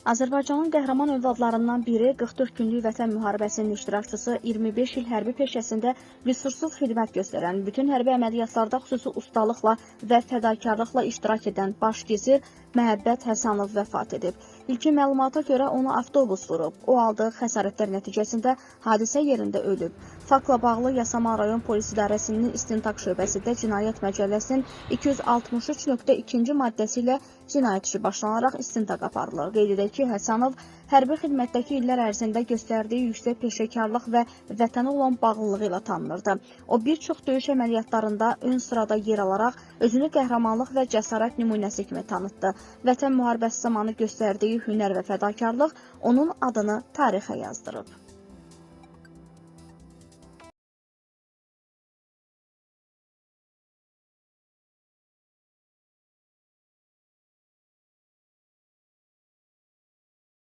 Azərbaycanın qəhrəman övladlarından biri 44 günlük Vətən müharibəsinin iştirakçısı, 25 il hərbi peşəsində qüsursuz xidmət göstərən, bütün hərbi əməliyyatlarda xüsusi ustalıqla və fədakarlıqla iştirak edən başgizir Məhəbbət Həsənov vəfat edib. İlkin məlumata görə onu avtobus vurub. O aldığı xəsarətlər nəticəsində hadisə yerində ölüb. Faktla bağlı Yasamal rayon polis idarəsinin istintaq şöbəsində Cinayət Məcəlləsinin 263.2-ci maddəsi ilə cinayət işi başlanaraq istintaq aparılır. Qeyd edək ki, Həsənov hərbi xidmətdəki illər ərzində göstərdiyi yüksək peşəkarlıq və vətənə olan bağlılığı ilə tanınırdı. O, bir çox döyüş əməliyyatlarında ön sırada yer alaraq özünü qəhrəmanlıq və cəsarət nümunəsi kimi tanıtdı. Vətən müharibəsi zamanı göstərdiyi hünər və fədakarlıq onun adını tarixə yazdırıb.